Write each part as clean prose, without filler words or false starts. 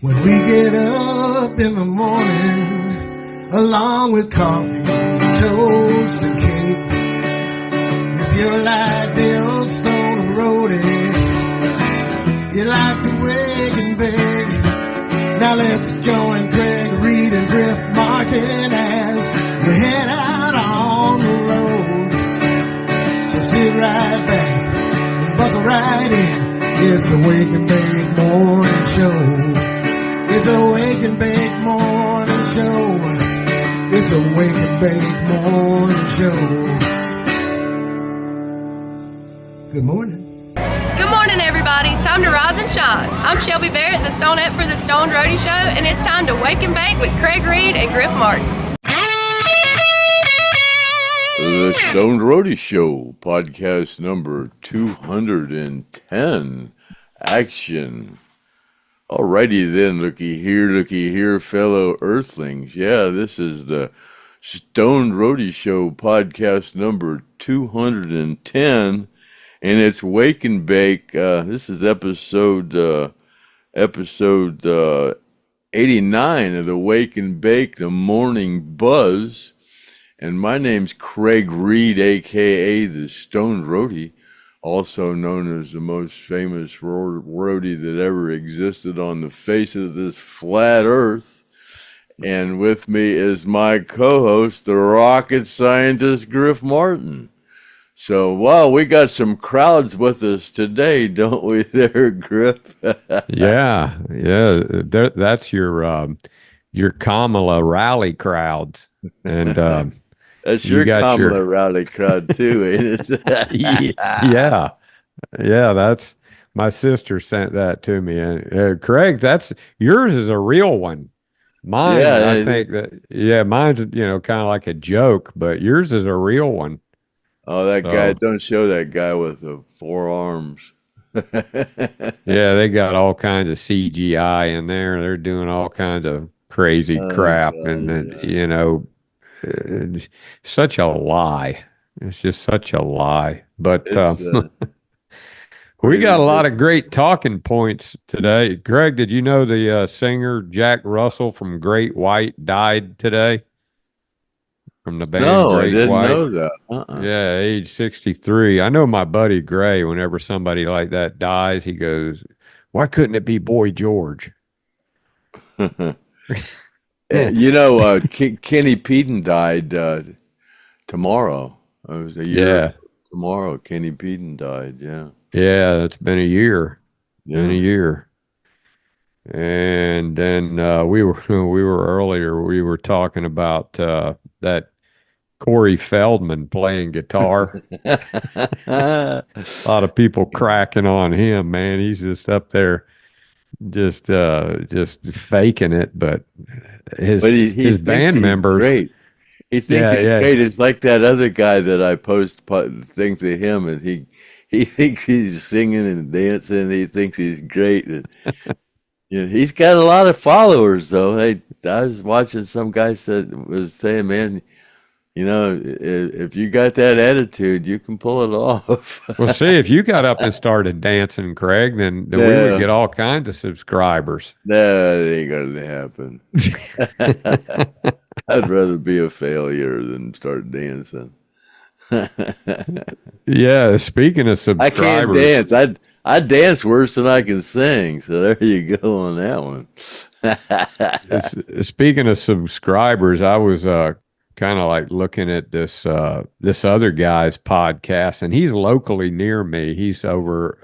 When we get up in the morning, along with coffee, toast, and cake. If you're like the old Stone Roadie, you like to wake and bake. Now let's join Craig, Reed, and Griff Martin as we head out on the road. So sit right back and buckle right in. It's a Wake and Bake Morning Show. It's a Wake and Bake Morning Show. It's a Wake and Bake Morning Show. Good morning. Good morning, everybody. Time to rise and shine. I'm Shelby Barrett, the Stoned for the Stoned Roadie Show, and it's time to Wake and Bake with Craig Reed and Griff Martin. The Stoned Roadie Show, podcast number 210. Action. Alrighty then, looky here, fellow earthlings. Yeah, this is the Stoned Roadie Show, podcast number 210. And it's Wake and Bake. This is episode 89 of the Wake and Bake, the Morning Buzz. And my name's Craig Reed, a.k.a. the Stoned Roadie, also known as the most famous roadie that ever existed on the face of this flat earth. And with me is my co-host, the rocket scientist, Griff Martin. So, wow, we got some crowds with us today, don't we there, Griff? Yeah. That's your Kamala rally crowds. And that's your Kamala rally crowd too, ain't it? Yeah, that's my sister sent that to me. And Craig, that's yours is a real one. Mine, yeah, I think that mine's kind of like a joke, but yours is a real one. Oh, that guy! Don't show that guy with the four arms. Yeah, they got all kinds of CGI in there. They're doing all kinds of crazy crap, and such a lie. It's just such a lie. But we got a lot of great talking points today. Greg, did you know the singer Jack Russell from Great White died today? From the band No, Great I didn't White. know that. Yeah, age 63. I know my buddy Gray, whenever somebody like that dies, he goes, "Why couldn't it be Boy George?" Kenny Peden died tomorrow. It was a year. Yeah. Tomorrow, Kenny Peden died. Yeah. Yeah, it's been a year. Yeah. Been a year. And then we were earlier. We were talking about that Corey Feldman playing guitar. A lot of people cracking on him. Man, he's just up there, just faking it. But his band members, great. He thinks he's great. It's like that other guy that I post things to him, and he thinks he's singing and dancing. He thinks he's great. And, he's got a lot of followers, though. I was watching some guy was saying, man, if you got that attitude, you can pull it off. Well, see, if you got up and started dancing, Craig, then we would get all kinds of subscribers. No, it ain't gonna happen. I'd rather be a failure than start dancing. Yeah, speaking of subscribers, I can't dance. I dance worse than I can sing. So there you go on that one. Speaking of subscribers, I was kind of like looking at this other guy's podcast, and he's locally near me. He's over,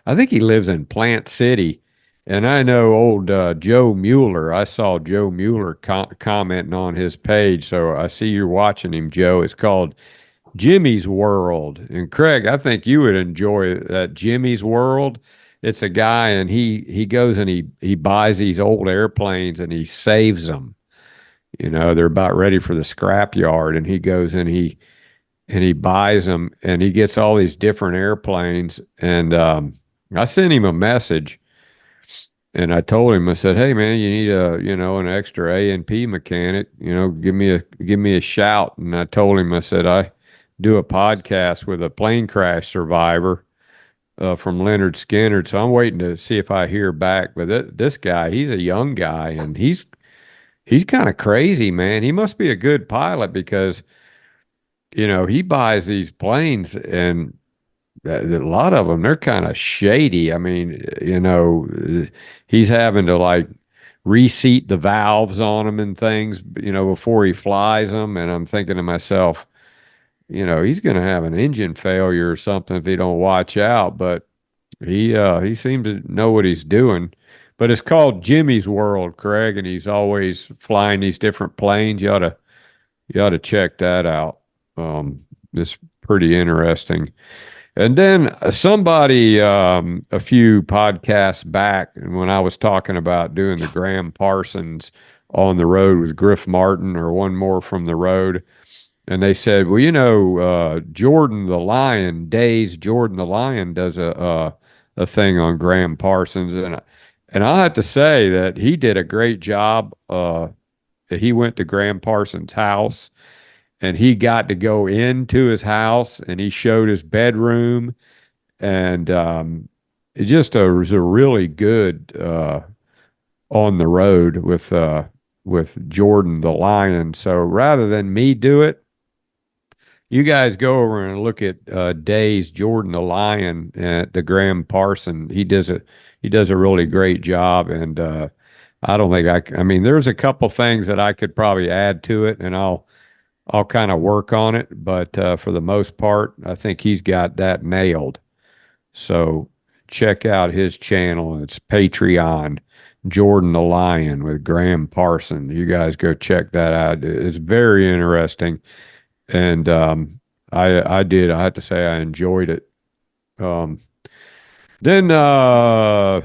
I think he lives in Plant City, and I know old Joe Mueller. I saw Joe Mueller commenting on his page, so I see you're watching him, Joe. It's called Jimmy's World. And Craig, I think you would enjoy that Jimmy's World. It's a guy, and he goes and he buys these old airplanes and he saves them. They're about ready for the scrap yard, and he goes and he buys them, and he gets all these different airplanes. And I sent him a message, and I told him, I said, "Hey man, you need an extra A&P mechanic, give me a shout." And I told him, I said, I do a podcast with a plane crash survivor from Lynyrd Skynyrd. So I'm waiting to see if I hear back. But this guy, he's a young guy, and he's kind of crazy, man. He must be a good pilot because he buys these planes, and a lot of them, they're kind of shady. I mean, he's having to like reseat the valves on them and things, before he flies them. And I'm thinking to myself, he's going to have an engine failure or something if he don't watch out. But he seems to know what he's doing. But it's called Jimmy's World, Craig, and he's always flying these different planes. You ought to check that out. It's pretty interesting. And then somebody, a few podcasts back, and when I was talking about doing the Graham Parsons on the road with Griff Martin or one more from the road, and they said, well, Jordan the Lion, Jordan the Lion does a thing on Graham Parsons, and I'll have to say that he did a great job. He went to Graham Parsons' house, and he got to go into his house, and he showed his bedroom, and it just was a really good on the road with Jordan the Lion. So rather than me do it, you guys go over and look at Days Jordan the Lion at the Graham Parson. He does a really great job, and I don't think I mean, there's a couple things that I could probably add to it, and I'll kind of work on it, but for the most part, I think he's got that nailed. So check out his channel. It's Patreon, Jordan the Lion with Graham Parson. You guys go check that out. It's very interesting. And I have to say I enjoyed it. Then yeah,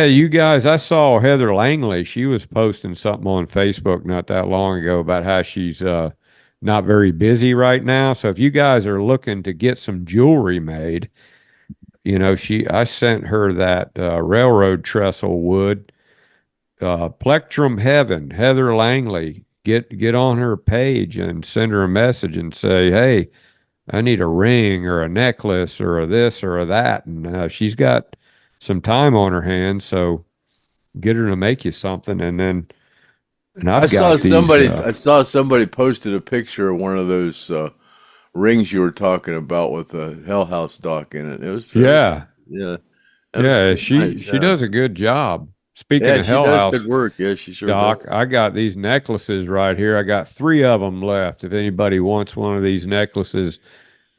you guys, I saw Heather Langley. She was posting something on Facebook not that long ago about how she's not very busy right now. So if you guys are looking to get some jewelry made, I sent her that railroad trestle wood, Plectrum Heaven, Heather Langley. Get on her page and send her a message and say, hey, I need a ring or a necklace or a this or a that. And she's got some time on her hands, so get her to make you something. And I saw somebody posted a picture of one of those rings you were talking about with the Hell House dock in it. It was yeah. She nice, she does a good job. Speaking of Hell House, good work. Yeah, she sure Doc, does. I got these necklaces right here. I got 3 of them left. If anybody wants one of these necklaces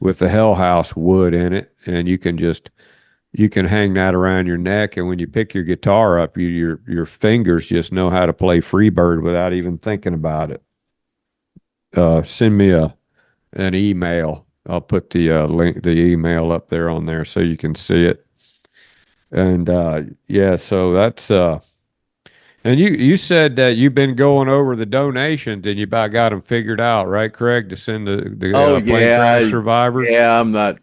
with the Hell House wood in it, and you can hang that around your neck, and when you pick your guitar up, your fingers just know how to play Freebird without even thinking about it. Send me an email. I'll put the link, the email up there on there so you can see it. And yeah, so that's and you said that you've been going over the donations and you about got them figured out, right, Craig, to send the plane crash survivors? Yeah, I'm not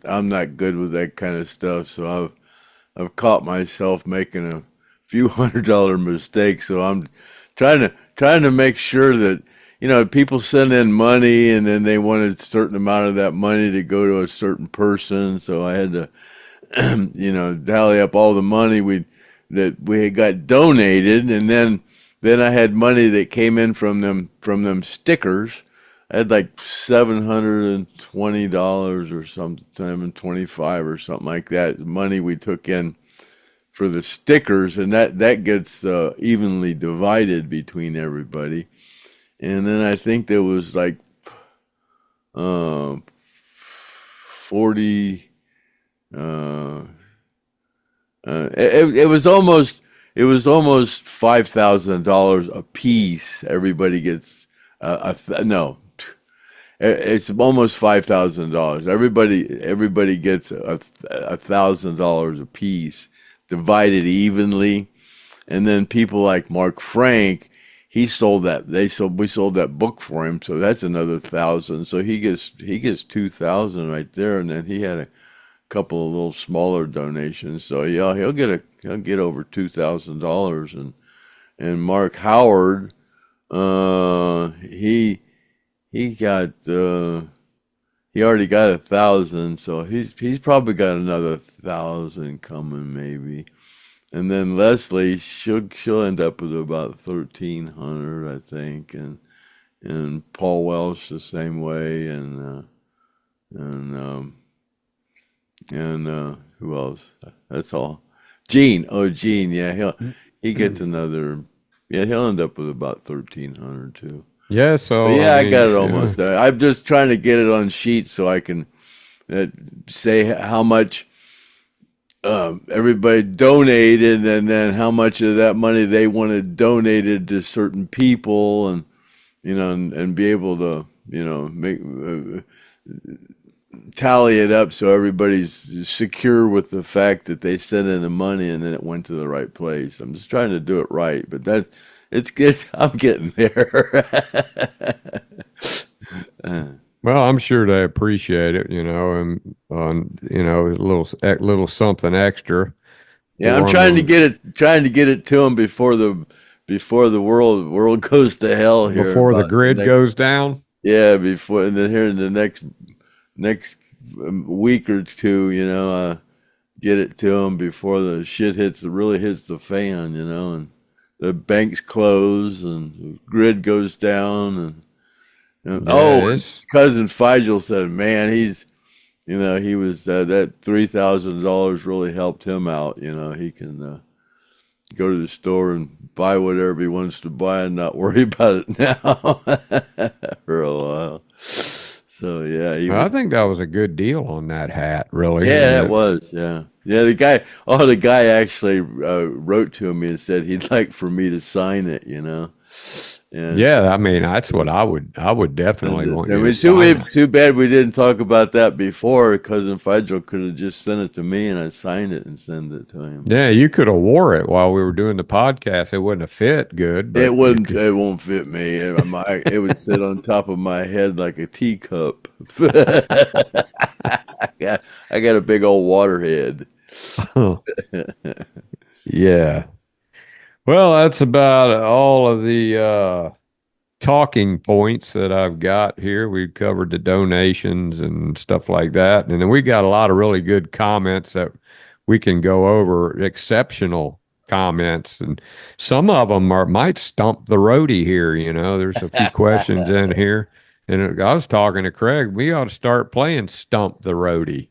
good with that kind of stuff, so I've caught myself making a few $100 mistakes. So I'm trying to make sure that people send in money and then they want a certain amount of that money to go to a certain person. So I had to tally up all the money that we had got donated, and then I had money that came in from them stickers. I had like $720 or something, $725 or something like that. Money we took in for the stickers, and that gets evenly divided between everybody. And then I think there was like 40. It was almost $5,000 a piece. Everybody gets no. It's almost $5,000. Everybody gets $1,000 a piece, divided evenly, and then people like Mark Frank, we sold that book for him, so that's another 1,000. So he gets 2,000 right there, and then he had a couple of little smaller donations. So yeah, he'll get over $2,000. And Mark Howard, he got he already got 1,000, so he's probably got another 1,000 coming maybe. And then Leslie, she'll end up with about 1,300, I think, and Paul Welsh the same way, and who else? That's all. Gene, Gene, yeah, he gets another. Yeah, he'll end up with about 1,300 too. Yeah, But so yeah, I I mean, got it almost there. I'm just trying to get it on sheets so I can say how much everybody donated, and then how much of that money they wanted donated to certain people, and and be able to make tally it up so everybody's secure with the fact that they sent in the money and then it went to the right place. I'm just trying to do it right, but it's good. I'm getting there. well, I'm sure they appreciate it, and a little something extra Yeah, I'm for trying to them get it to them before the world goes to hell here before the about the grid next. goes down. Yeah, before, and then here in the next week or two, get it to them before the shit really hits the fan, and the banks close and the grid goes down, and Yeah, and cousin Figel said, man, he was that $3,000 really helped him out. He can go to the store and buy whatever he wants to buy and not worry about it now for a while. So yeah, I think that was a good deal on that hat, really. yeah, it was. Yeah. Yeah, the guy actually wrote to me and said he'd like for me to sign it, And Yeah, I mean, that's what I would definitely want you to sign it. too bad we didn't talk about that before. Cousin Fidel could have just sent it to me and I signed it and sent it to him. Yeah, you could have wore it while we were doing the podcast. It wouldn't have fit good, but It wouldn't. It won't fit me. It would sit on top of my head like a teacup. I got a big old water head. yeah. Well, that's about all of the talking points that I've got here. We've covered the donations and stuff like that. And then we got a lot of really good comments that we can go over, exceptional comments. And some of them might stump the roadie here. There's a few questions in here. And I was talking to Craig, we ought to start playing Stump the Roadie.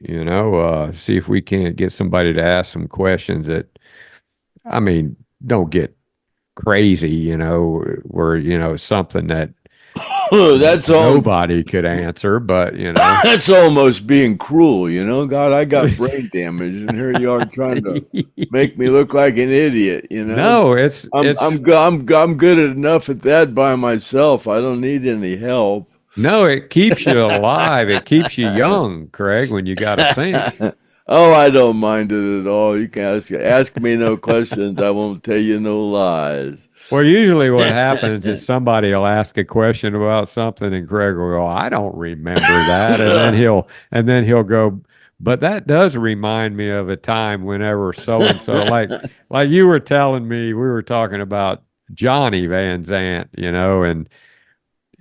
See if we can't get somebody to ask some questions that, I mean, don't get crazy, where, something that That's all. nobody could answer, but, That's almost being cruel, God, I got brain damage, and here you are trying to make me look like an idiot, No, I'm good enough at that by myself. I don't need any help. No, it keeps you alive. It keeps you young, Craig, when you got to think. Oh, I don't mind it at all. You can ask me no questions. I won't tell you no lies. Well, usually what happens is somebody will ask a question about something, and Craig will go, "I don't remember that," and then he'll go, "But that does remind me of a time whenever so and so." Like you were telling me, we were talking about Johnny Van Zant,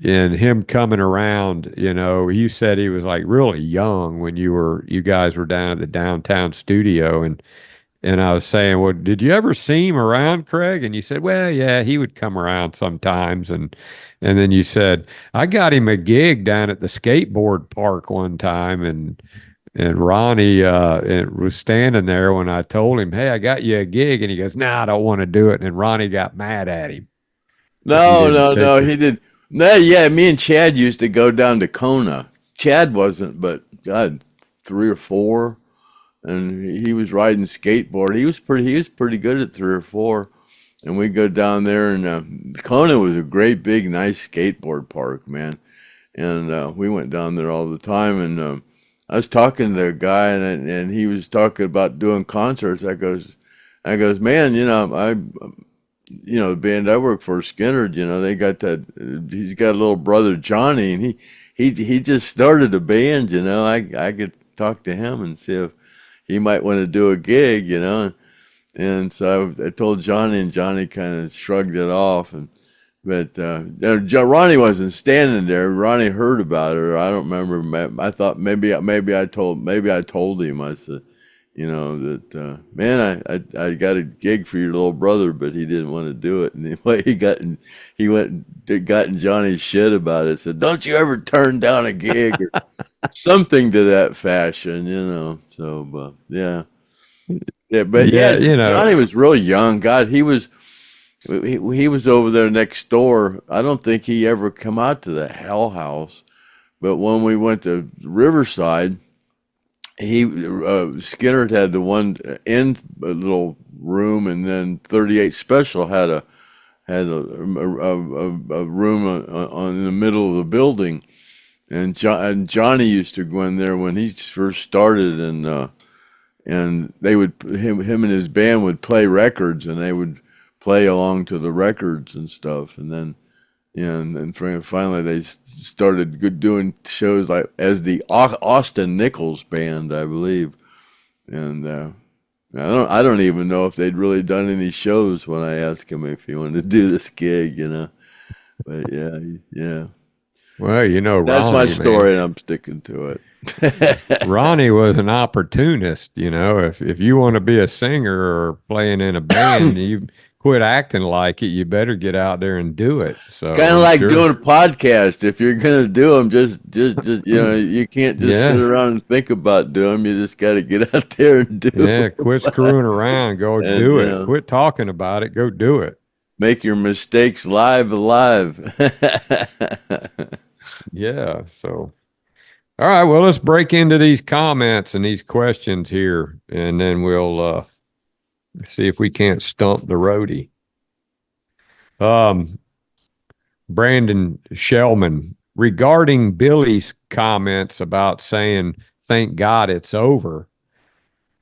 and him coming around. You said he was like really young when you guys were down at the downtown studio, and I was saying, well, did you ever see him around, Craig? And you said, well, yeah, he would come around sometimes. And then you said, I got him a gig down at the skateboard park one time. And Ronnie was standing there when I told him, hey, I got you a gig. And he goes, nah, I don't want to do it. And Ronnie got mad at him. No, he did. No, yeah, me and Chad used to go down to Kona. Chad wasn't, but God, 3 or 4. And he was riding skateboard. He was pretty good at 3 or 4. And we go down there, and Kona was a great, big, nice skateboard park, man. And we went down there all the time. And I was talking to a guy, and he was talking about doing concerts. I goes, man, the band I work for, Skynyrd, they got that. He's got a little brother, Johnny, and he just started a band. I could talk to him and see if he might want to do a gig, And so I told Johnny, and Johnny kind of shrugged it off. And But Ronnie wasn't standing there. Ronnie heard about it. Or I don't remember. I thought maybe I told him. I said, that man, I got a gig for your little brother, but he didn't want to do it. And anyway, he went and got in Johnny's shit about it. Said, "Don't you ever turn down a gig," or something to that fashion, So, but yeah, Johnny was real young. God, he was over there next door. I don't think he ever come out to the Hell House, but when we went to Riverside, Skynyrd had the one end little room, and then 38 Special had a room in the middle of the building, and Johnny used to go in there when he first started, and they would him and his band would play records, and they would play along to the records and stuff, and then finally they started doing shows like as the Austin Nichols Band, I believe, and I don't even know if they'd really done any shows when I asked him if he wanted to do this gig, but yeah. Well, that's Ronnie, my story, and I'm sticking to it. Ronnie was an opportunist. If you want to be a singer or playing in a band, you quit acting like it. You better get out there and do it. So it's kind of like doing a podcast. If you're gonna do them, just you can't just sit around and think about doing them. You just got to get out there and do. Yeah, quit screwing around. Go do it. Quit talking about it. Go do it. Make your mistakes alive. Yeah. So, all right. Well, let's break into these comments and these questions here, and then we'll see if we can't stump the roadie. Brandon Shellman, regarding Billy's comments about saying, "Thank God it's over."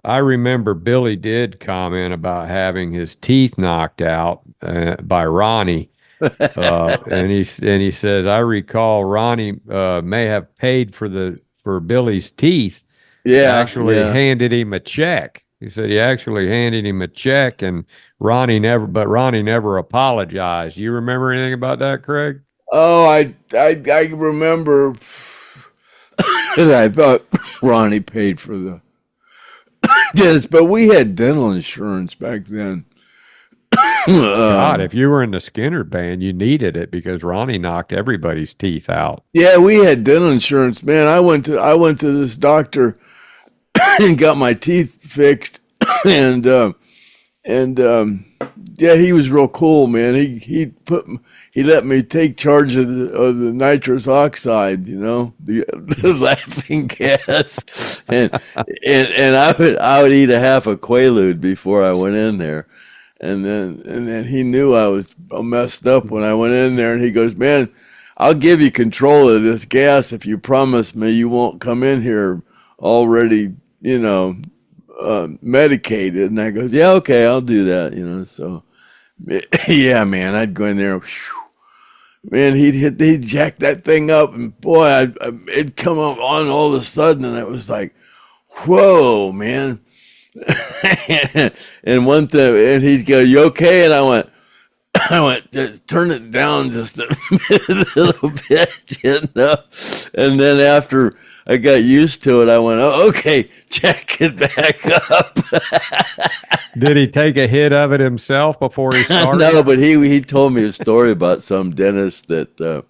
I remember Billy did comment about having his teeth knocked out by Ronnie. And he says, I recall Ronnie may have paid for Billy's teeth. Yeah, handed him a check. He said he actually handed him a check, and Ronnie never apologized. You remember anything about that, Craig? Oh, I remember that I thought Ronnie paid for the yes, but we had dental insurance back then. God, if you were in the Skynyrd band, you needed it because Ronnie knocked everybody's teeth out. Yeah, we had dental insurance, man. I went to this doctor and got my teeth fixed, and yeah, he was real cool, man. He let me take charge of the nitrous oxide, the laughing gas, and I would eat a half a Quaalude before I went in there. And then he knew I was messed up when I went in there, and he goes, "Man, I'll give you control of this gas if you promise me you won't come in here already, medicated." And I goes, "Yeah, okay, I'll do that." So yeah, man, I'd go in there. Man, he'd jack that thing up, and boy, it'd come up on all of a sudden, and it was like, whoa, man. And one thing, and he'd go, "You okay?" And I went, "Just turn it down just a little bit, And then after I got used to it, I went, "Oh, okay, check it back up." Did he take a hit of it himself before he started? No, but he told me a story about some dentist that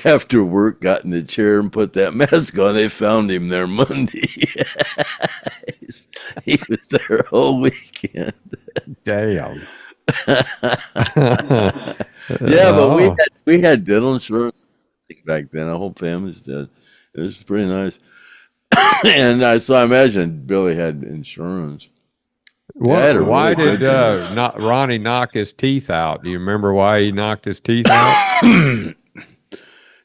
after work got in the chair and put that mask on. They found him there Monday. He was there all weekend. Damn. Yeah, but we had dental insurance back then. Our whole family's did. It was pretty nice. And so I imagine Billy had insurance. Why did Ronnie knock his teeth out? Do you remember why he knocked his teeth out?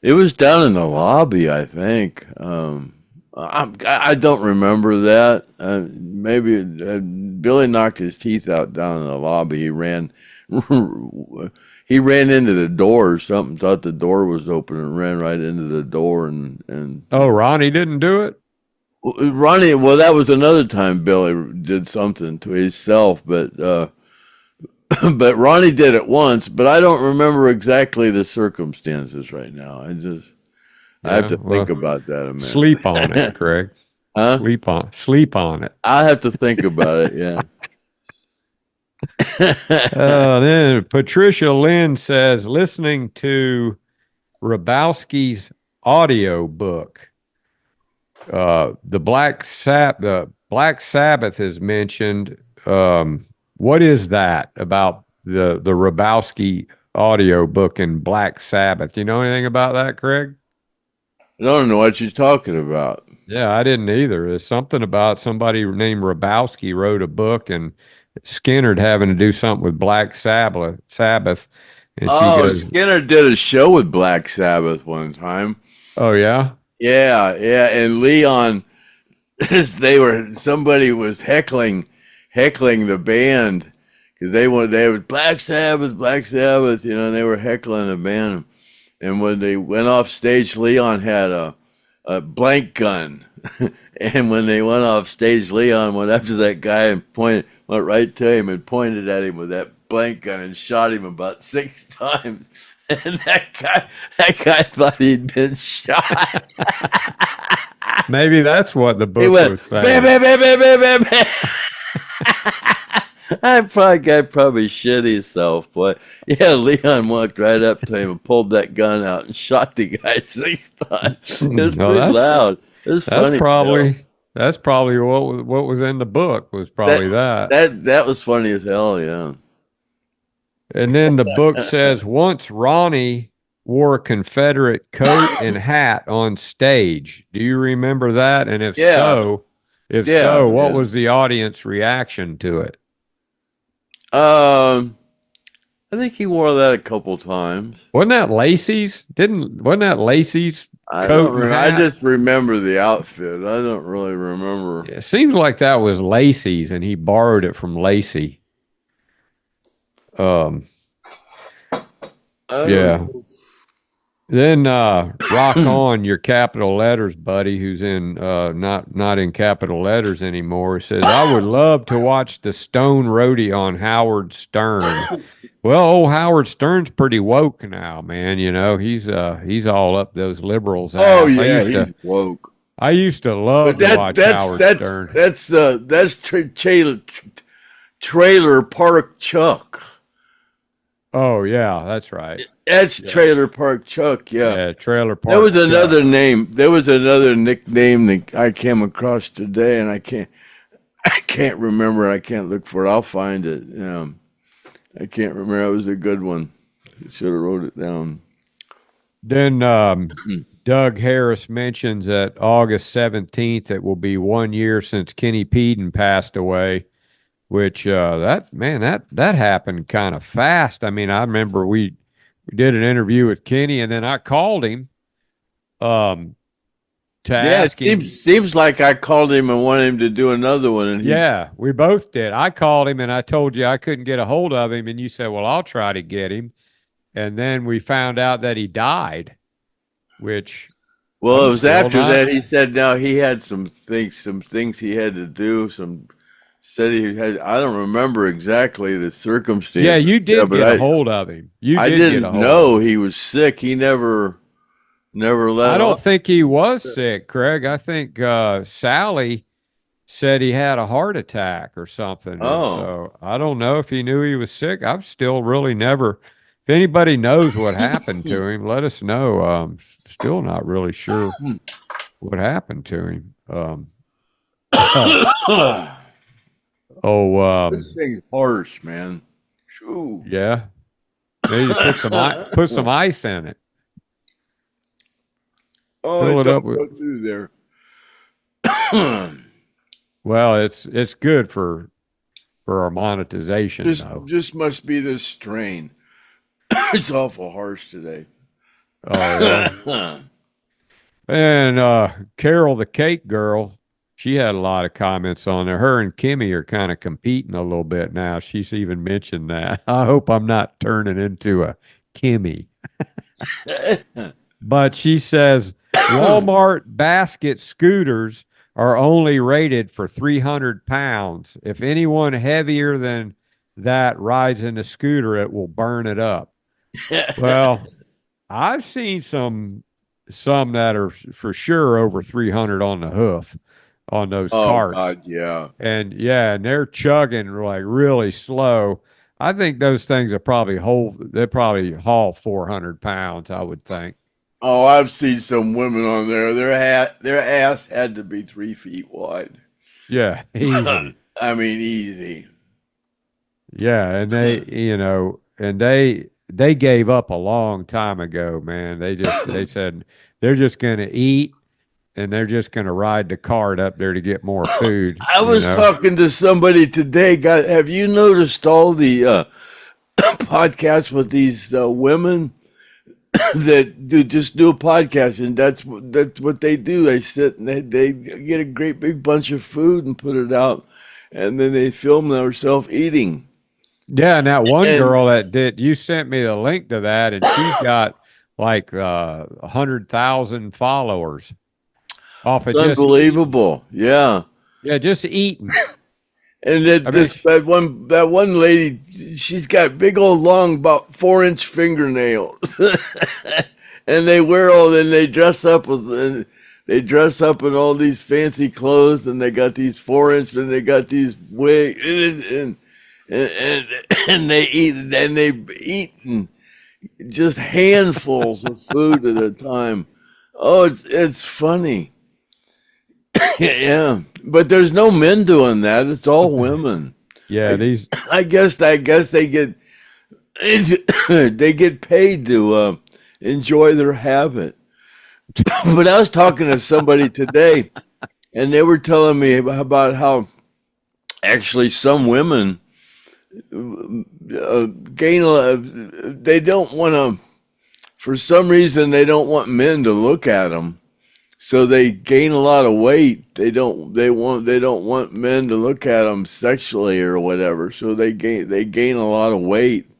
It was down in the lobby, I think. I don't remember that. Maybe Billy knocked his teeth out down in the lobby. He ran into the door or something. Thought the door was open and ran right into the door. And oh, Ronnie didn't do it. Ronnie, well, that was another time Billy did something to himself, but but Ronnie did it once, but I don't remember exactly the circumstances right now. I have to think about that a minute. Sleep on it, Craig. Huh? Sleep on it. I have to think about it. Yeah. Then Patricia Lynn says, listening to Rabowski's audio book, the Black Sabbath is mentioned. What is that about the Rabowski audio book and Black Sabbath? You know anything about that, Craig? I don't know what you're talking about. Yeah, I didn't either. It's something about somebody named Rabowski wrote a book and Skynyrd having to do something with Black Sabbath. And Skynyrd did a show with Black Sabbath one time. Oh yeah? Yeah. And Leon, somebody was heckling the band because they were Black Sabbath, and they were heckling the band. And when they went off stage, Leon had a blank gun. And when they went off stage, Leon went up to that guy and went right to him and pointed at him with that blank gun and shot him about 6 times. And that guy thought he'd been shot. Maybe that's what the book was saying. Bam, bam, bam, bam, bam, bam. Guy probably shit himself, boy. Yeah, Leon walked right up to him and pulled that gun out and shot the guy 6 times. It was pretty loud. It was funny. That's probably what was in the book was probably that. That was funny as hell, yeah. And then the book says once Ronnie wore a Confederate coat and hat on stage. Do you remember that? And if so, what was the audience reaction to it? I think he wore that a couple times. Wasn't that Lacey's? Wasn't that Lacey's coat and hat? I just remember the outfit. I don't really remember. It seems like that was Lacey's, and he borrowed it from Lacey. Yeah. Then rock on your capital letters, buddy, who's in not in capital letters anymore, says, I would love to watch the Stone Roadie on Howard Stern. Well, old Howard Stern's pretty woke now, man. You know, he's all up those liberals' ass. Oh yeah, he's woke. I used to love to watch Howard Stern. That's Trailer Park Chuck. Oh yeah, that's right. That's Trailer Park Chuck. Yeah, Trailer Park. There was another name. There was another nickname that I came across today, and I can't remember. I can't look for it. I'll find it. I can't remember. It was a good one. I should have wrote it down. Then Doug Harris mentions that August 17th, it will be 1 year since Kenny Peden passed away, which that happened kind of fast. I mean, I remember we did an interview with Kenny, and then I called him to ask him. Seems like I called him and wanted him to do another one. And we both did. I called him, and I told you I couldn't get a hold of him, and you said, well, I'll try to get him. And then we found out that he died, which... Well, it was after that he said now he had some things he had to do, said he had, I don't remember exactly the circumstances. Yeah, you did get a hold of him. I didn't know he was sick. He never let I don't think he was sick, Craig. I think Sally said he had a heart attack or something. Oh. So I don't know if he knew he was sick. I've still really never, if anybody knows what happened to him, let us know. Still not really sure what happened to him. This thing's harsh, man. Ooh. Yeah. Maybe put some ice in it. Oh, fill it up with through there. Well, it's good for our monetization. Just must be this strain. It's awful harsh today. Oh yeah. And Carol the Cake Girl, she had a lot of comments on there. Her and Kimmy are kind of competing a little bit now. She's even mentioned that. I hope I'm not turning into a Kimmy. But she says Walmart basket scooters are only rated for 300 pounds. If anyone heavier than that rides in a scooter, it will burn it up. Well, I've seen some that are for sure over 300 on the hoof on those Oh carts. God, yeah. And yeah, and they're chugging like really slow. I think those things are they probably haul 400 pounds, I would think. Oh, I've seen some women on there. Their ass had to be 3 feet wide. Yeah, easy. I mean, easy. Yeah, and they gave up a long time ago, man. They said they're just going to eat and they're just going to ride the cart up there to get more food. I was talking to somebody today. God, have you noticed all the podcasts with these women that do a podcast, and that's what they do. They sit and they get a great big bunch of food and put it out, and then they film themselves eating. Yeah, and that one girl you sent me the link to that, and she's got like 100,000 followers off of just unbelievable. Yeah, just eating. And that one lady, she's got big old long, about 4-inch fingernails, and they dress up in all these fancy clothes, and they got these 4-inch, and they got these wigs, and they eat just handfuls of food at a time. Oh, it's funny. Yeah, but there's no men doing that. It's all women. Yeah, I guess they get paid to enjoy their habit. But I was talking to somebody today, and they were telling me about how actually some women gain they don't want to, for some reason they don't want men to look at them. So they gain a lot of weight. They don't want men to look at them sexually or whatever. So they gain a lot of weight.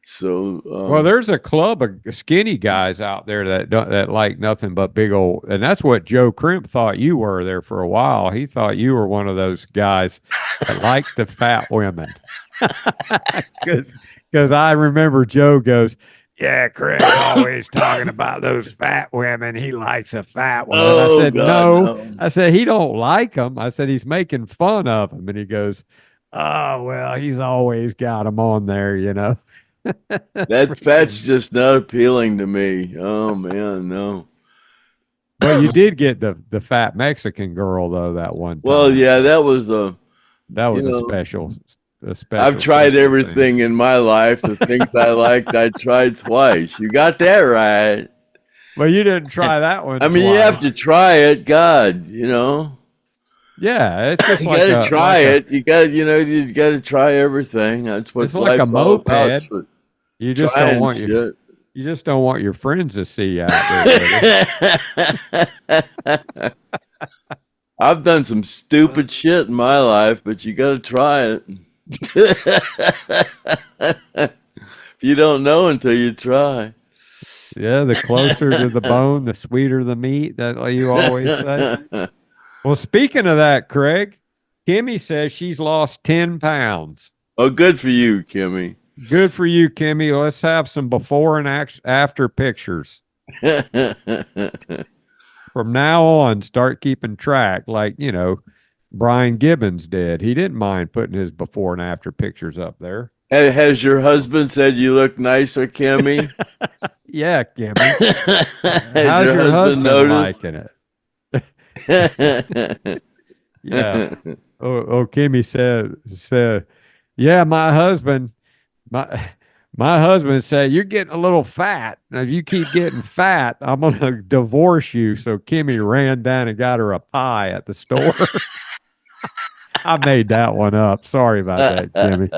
So well, there's a club of skinny guys out there that like nothing but big old, and that's what Joe Crimp thought you were there for a while. He thought you were one of those guys that liked the fat women. Because I remember Joe goes, yeah, Craig's always talking about those fat women. He likes a fat one. I said, God, no. I said, he don't like them. I said, he's making fun of them. And he goes, oh, well, he's always got them on there, you know. That fat's just not appealing to me. Oh, man, no. Well, you did get the fat Mexican girl, though, that one time. Well, yeah, that was a special. I've tried everything in my life. The things I liked, I tried twice. You got that right. Well, you didn't try that one. I mean, you have to try it. God, Yeah, it's just you got to try it. You got to try everything. That's what it's like a moped. You just don't want you just don't want your friends to see you out there. I've done some stupid shit in my life, but you got to try it. If you don't know until you try. Yeah, the closer to the bone, the sweeter the meat. That you always say. Well, speaking of that, Craig, Kimmy says she's lost 10 pounds. Oh, good for you, Kimmy. Good for you, Kimmy. Let's have some before and after pictures. From now on, start keeping track, like, Brian Gibbons did. He didn't mind putting his before and after pictures up there. Has your husband said you look nicer, Kimmy? Yeah, Kimmy. How's your husband liking it? Yeah. Kimmy said, yeah, my husband said, you're getting a little fat. Now, if you keep getting fat, I'm going to divorce you. So Kimmy ran down and got her a pie at the store. I made that one up. Sorry about that, Kimmy.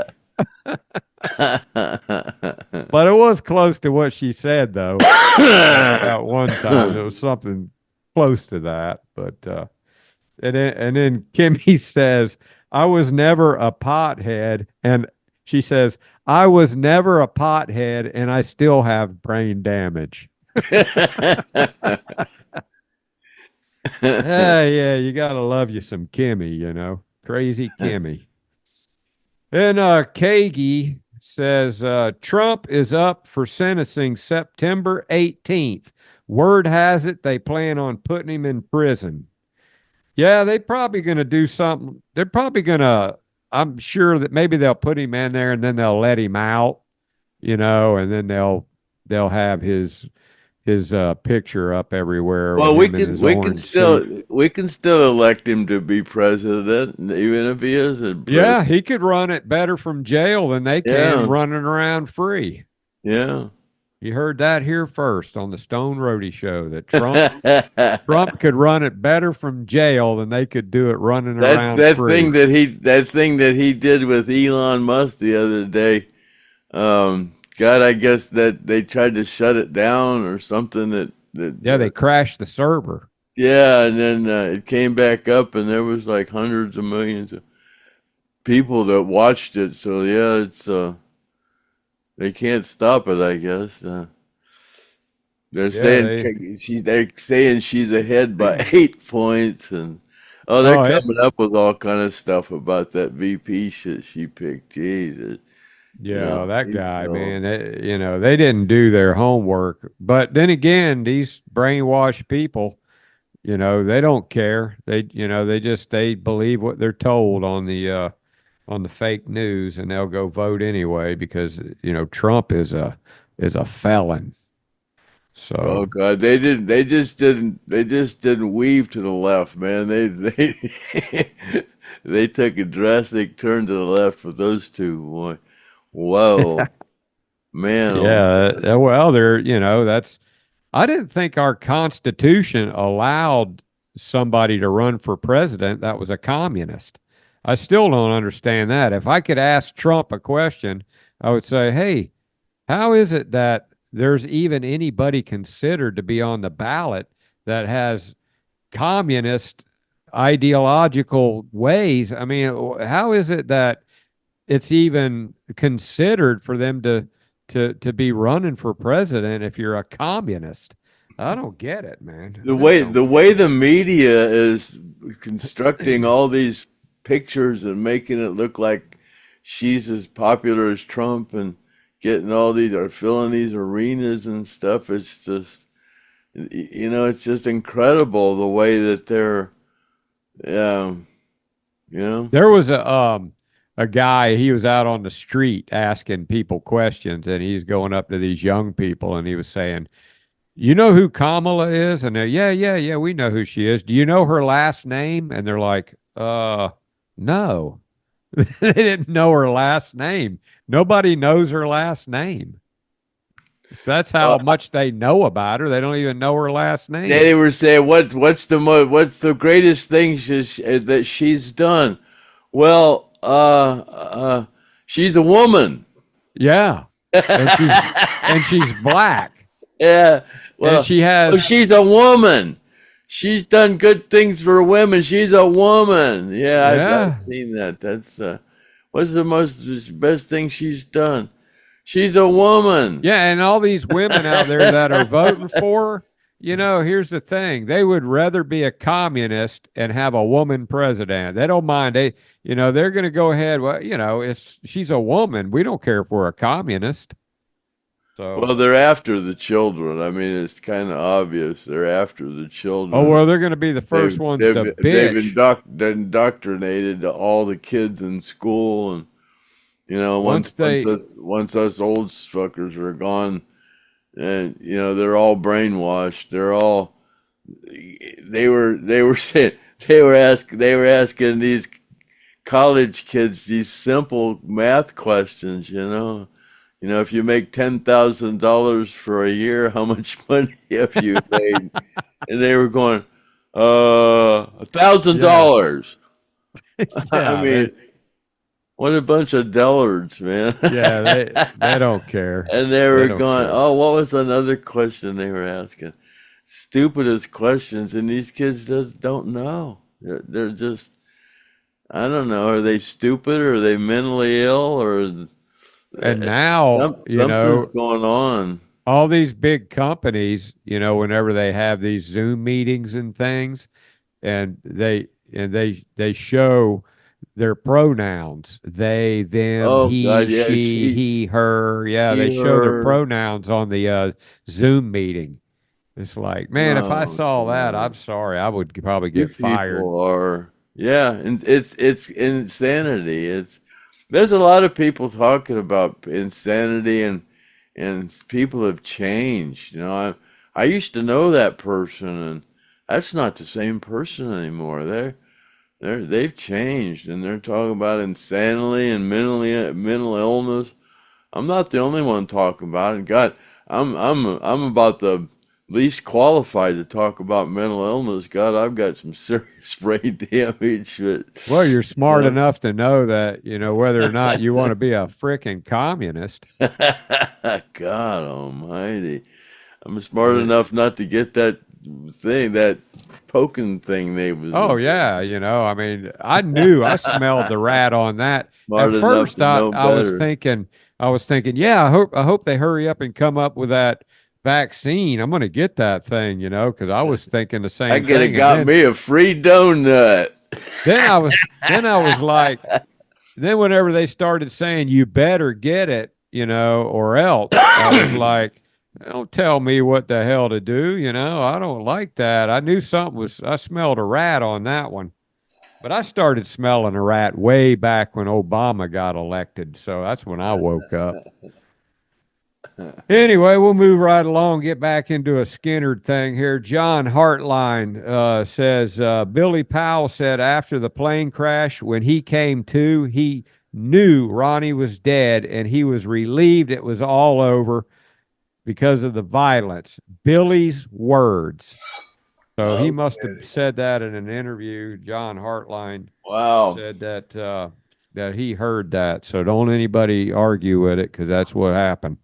But it was close to what she said, though. At one time, it was something close to that. But and then Kimmy says, I was never a pothead. And she says, I was never a pothead, and I still have brain damage. Yeah, you got to love you some Kimmy, Crazy Kimmy. And Kagi says Trump is up for sentencing September 18th. Word has it they plan on putting him in prison. Yeah, they probably going to do something. They're probably going to, I'm sure that maybe they'll put him in there and then they'll let him out, and then they'll have his picture up everywhere Well, with we him in can his we can orange suit. still elect him to be president, even if he isn't Yeah, president. he could run it better from jail than they can Yeah, running around free. yeah. You heard that here first on the Stone Roadie show that Trump could run it better from jail than they could do it running That around free. that thing that he did with Elon Musk the other day. God, I guess that they tried to shut it down or something. Yeah, they crashed the server. Yeah, and then it came back up, and there was like hundreds of millions of people that watched it. So yeah, it's they can't stop it, I guess. They're Yeah, saying they're saying she's ahead by 8 points, and they're oh, coming up with all kind of stuff about that VP shit she picked. Jesus, yeah, no, that he's guy, so. man, they didn't do their homework. But then again, these brainwashed people, they don't care. They believe what they're told on the fake news, and they'll go vote anyway because Trump is a felon. Oh So God, they didn't. They just didn't. They just didn't weave to the left, man. They they took a drastic turn to the left with those two. Boy, whoa, man, oh yeah, man. well, that's I didn't think our Constitution allowed somebody to run for president that was a communist. I still don't understand that. If I could ask Trump a question, I would say, hey, how is it that there's even anybody considered to be on the ballot that has communist ideological ways? I mean, how is it that it's even considered for them to be running for president if you're a communist? I don't get it, man. I The just way don't the get way it. the media is constructing all these pictures and making it look like she's as popular as Trump and getting all these or filling these arenas and stuff. It's just it's just incredible the way that they're um, you know. There was a guy, he was out on the street asking people questions, and he's going up to these young people and he was saying, "You know who Kamala is?" And they're, "Yeah, yeah, yeah, we know who she is. Do you know her last name?" And they're like, no." They didn't know her last name. Nobody knows her last name. So that's how Well, much they know about her. They don't even know her last name. they were saying what's the greatest thing that she's done? Well, she's a woman. Yeah. And she's black. Yeah. And Well, she has she's a woman. She's done good things for women. She's a woman. Yeah, I've yeah. seen that. That's what's the best thing she's done? She's a woman. Yeah, and all these women out there that are voting for her, here's the thing. They would rather be a communist and have a woman president. They don't mind. They're going to go ahead. Well, she's a woman. We don't care if we're a communist. So, Well, they're after the children. I mean, it's kind of obvious they're after the oh, children. well, they're going to be the first ones to They've bitch indoctrinated all the kids in school, and once they, once us old fuckers are gone, and they're all brainwashed. They were saying they were asking these college kids these simple math questions. If you make $10,000 for a year, how much money have you made? And they were going, yeah, $1,000. I yeah, they, mean, what a bunch of dullards, man. yeah, they don't care. And they They were don't going, care. oh, what was another question they were asking? Stupidest questions, and these kids just don't know. They're just, I don't know. Are they stupid, or are they mentally ill, or And now, something's going on? all these big companies, whenever they have these Zoom meetings and things, and they show their pronouns. They, them, Oh he, God, yeah, she, geez. he, her. Yeah, they He, show their her. pronouns on the Zoom meeting. It's like, man, if I Oh saw that, I'm God. sorry, I would probably You get fired. people are, yeah, and it's insanity. There's a lot of people talking about insanity, and people have changed. I used to know that person, and that's not the same person anymore. They've changed, and they're talking about insanity and mental illness. I'm not the only one talking about it. God, I'm about the least qualified to talk about mental illness. God, I've got some serious brain damage, but Well, you're smart uh, enough to know that, whether or not you want to be a freaking communist. God Almighty, I'm smart Yeah. enough not to get that thing, that poking thing they was Oh yeah, I mean, I smelled the rat on that. At smart enough first to know better. I was thinking, yeah, I hope they hurry up and come up with that vaccine. I'm going to get that thing, because I was thinking the I same could have thing. And got me a free donut. then I was like, then whenever they started saying you better get it, or else, I was like, don't tell me what the hell to do, I don't like that. I smelled a rat on that one. But I started smelling a rat way back when Obama got elected. So that's when I woke up. Anyway, we'll move right along, get back into a Skynyrd thing here. John Hartline says Billy Powell said after the plane crash, when he came to, he knew Ronnie was dead and he was relieved it was all over because of the violence. Billy's words. So he must have Okay. said that in an interview. John Hartline Wow. said that he heard that. So don't anybody argue with it because that's what happened.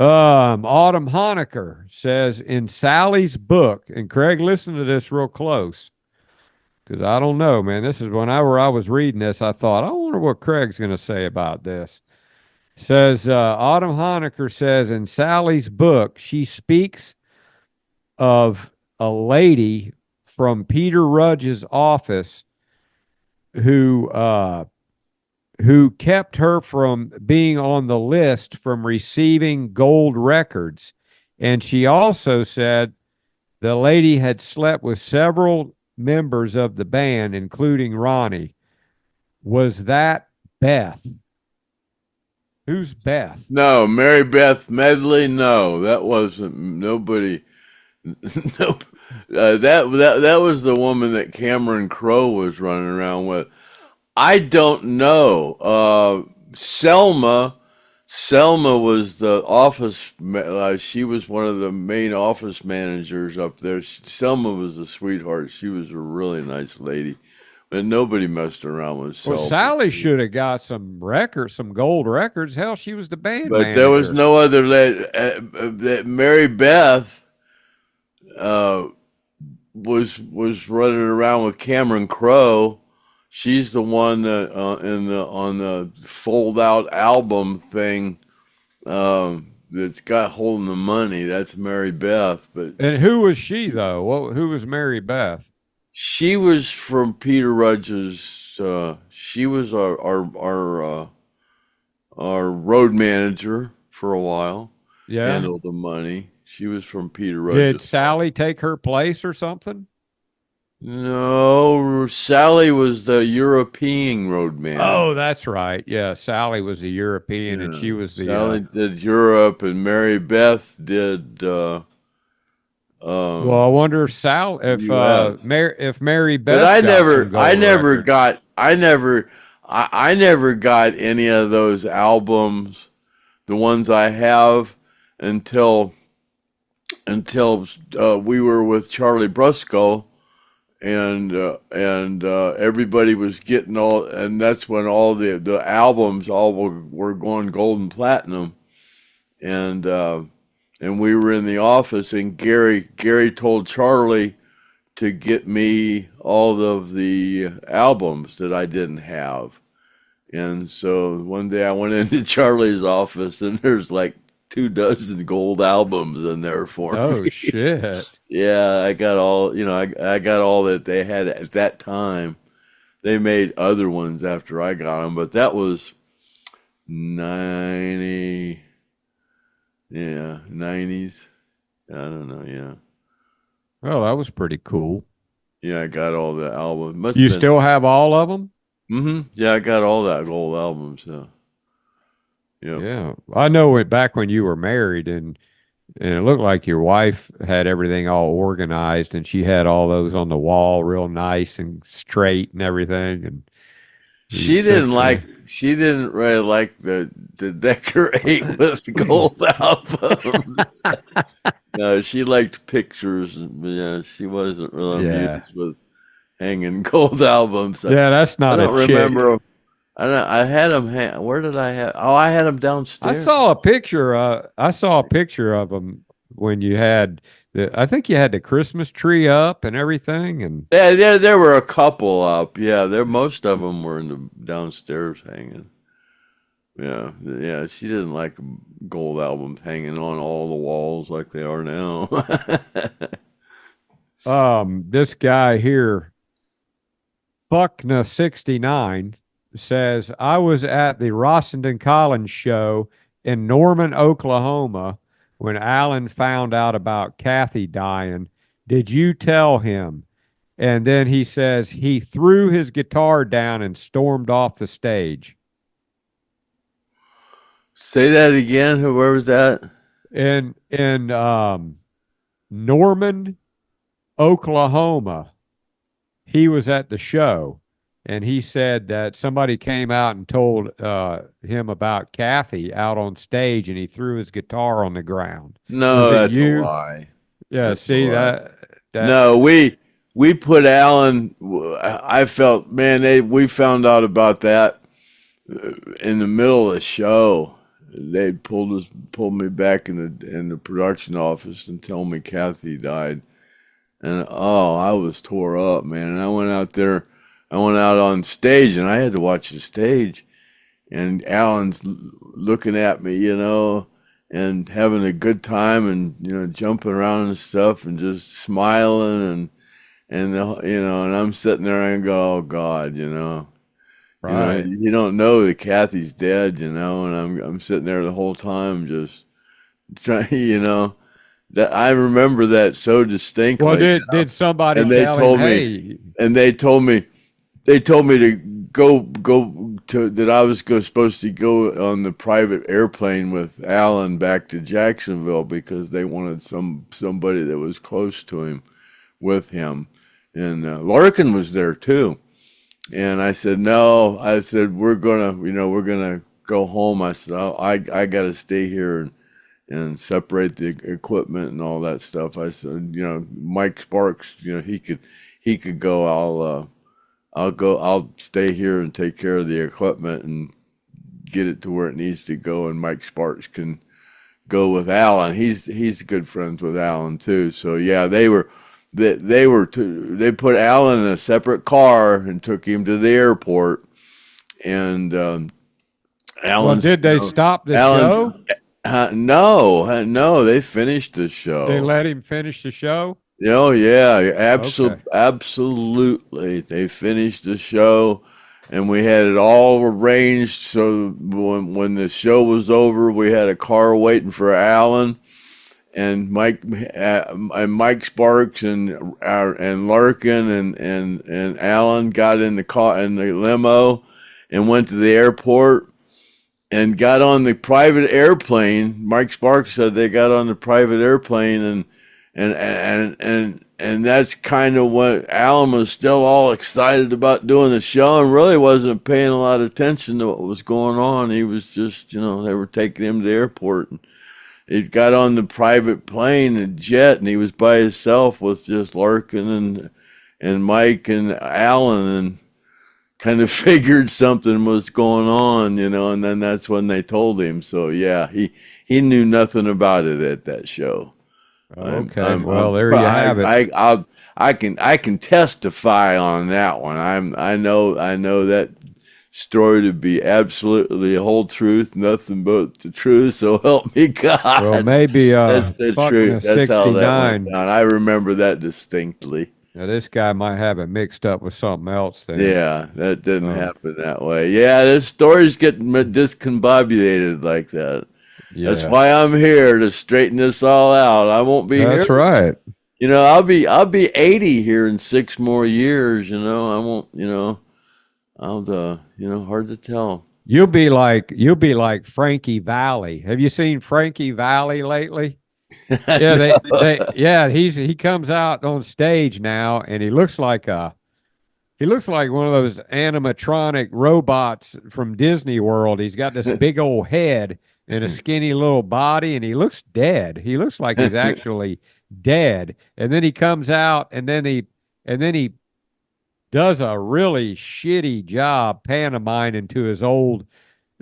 Autumn Honecker says in Sally's book, and Craig, listen to this real close because I don't know, man. This is whenever I was reading this, I thought, I wonder what Craig's going to say about this. Says Autumn Honecker says in Sally's book, she speaks of a lady from Peter Rudge's office who kept her from being on the list from receiving gold records. And she also said the lady had slept with several members of the band, including Ronnie. Was that Beth? Who's Beth? No, Mary Beth Medley. No, that wasn't nobody. Nope. That was the woman that Cameron Crowe was running around with. I don't know. Selma was the office. She was one of the main office managers up there. Selma was a sweetheart. She was a really nice lady, but nobody messed around with Well, Selma. Sally should have got some records, some gold records. Hell, she was the band But there was manager. no other. Mary Beth was running around with Cameron Crowe. She's the one that on the fold out album thing that's got holding the money. That's Mary Beth, but And who was she though? Who was Mary Beth? she was from Peter Rudge's. She was our road manager for a while. Yeah. Handled the money. She was from Peter Did Rudge's. Sally take her place or something? No, Sally was the European road manager. Oh, that's right. Yeah, Sally was a European and she was the Sally did Europe, and Mary Beth did. well, I wonder if US. If Mary But Beth I got never, some I gold never records. got, I never got any of those albums, the ones I have, until we were with Charlie Brusco, and everybody was getting all, and that's when all the albums all were going gold and platinum, and we were in the office, and Gary told Charlie to get me all of the albums that I didn't have. And so one day I went into Charlie's office, and there's like 24 gold albums in there for Oh me. shit. Yeah, I got all, I got all that they had at that time. they made other ones after I got them, but that was 90, yeah, 90s. I don't know, yeah. Well, that was pretty cool. Yeah, I got all the albums. Must You have been, still have all of them? yeah, I got all that old albums, so, yeah. Yeah. I know it back when you were married and it looked like your wife had everything all organized and she had all those on the wall real nice and straight and everything. And She didn't really like the decorate with gold albums. No, she liked pictures, and yeah, she wasn't really amused with hanging gold albums. Yeah, that's I not a don't chick. remember. I had them. Where did I have? Oh, I had them downstairs. I saw a picture of them when you had I think you had the Christmas tree up and everything. And Yeah, there were a couple up. Yeah, most of them were in the downstairs hanging. Yeah, yeah. She didn't like gold albums hanging on all the walls like they are now. this guy here, Buckna69, says, I was at the Rossenden Collins show in Norman, Oklahoma, when Alan found out about Kathy dying. Did you tell him? And then he says he threw his guitar down and stormed off the stage. Say that again. Where was that? In Norman, Oklahoma. He was at the show. And he said that somebody came out and told him about Kathy out on stage, and he threw his guitar on the ground. No, that's a lie. Yeah, that's see that. No, we put Alan. I felt, man, we found out about that in the middle of the show. They pulled me back in the production office and told me Kathy died, and I was tore up, man. And I went out there. I went out on stage, and I had to watch the stage, and Alan's looking at me, and having a good time, and jumping around and stuff, and just smiling, and I'm sitting there and go, oh God, Right. You don't know that Kathy's dead, and I'm sitting there the whole time just trying, that I remember that so distinctly. Well, did somebody and they tell told him, me, hey? and they told me to go to that I was supposed to go on the private airplane with Alan back to Jacksonville because they wanted somebody that was close to him with him, and Larkin was there too. And I said no. I said we're gonna go home. I said I got to stay here and separate the equipment and all that stuff. I said Mike Sparks, he could go. I'll stay here and take care of the equipment and get it to where it needs to go, and Mike Sparks can go with Alan. He's good friends with Alan too. So yeah, they put Alan in a separate car and took him to the airport. And Alan, did they stop the show? No, they finished the show. They let him finish the show? Oh, yeah, Okay. absolutely. They finished the show, and we had it all arranged. So when the show was over, we had a car waiting for Alan, and Mike Sparks and Larkin and Alan got in the car in the limo and went to the airport and got on the private airplane. Mike Sparks said they got on the private airplane and that's kind of what Alan was still all excited about doing the show and really wasn't paying a lot of attention to what was going on. He was just, they were taking him to the airport. And he got on the private plane, a jet, and he was by himself with just Larkin and Mike and Alan, and kind of figured something was going on, and then that's when they told him. So yeah, he knew nothing about it at that show. Okay, there you have it. I can testify on that one. I know that story to be absolutely the whole truth, nothing but the truth. So help me God. Well, maybe that's the truth. That's how that went 69. down. I remember that distinctly. Now, this guy might have it mixed up with something else then. Yeah, that didn't happen that way. Yeah, this stories get discombobulated like that. That's Yeah. why I'm here to straighten this all out. I won't be here. That's right. You know, I'll be 80 here in 6 more years, you know. I won't, you know. Hard to tell. You'll be like Frankie Valli. Have you seen Frankie Valli lately? Yeah, he comes out on stage now and he looks like one of those animatronic robots from Disney World. He's got this big old head and a skinny little body, and he looks dead. He looks like he's actually dead. And then he comes out and then he does a really shitty job pantomiming to his old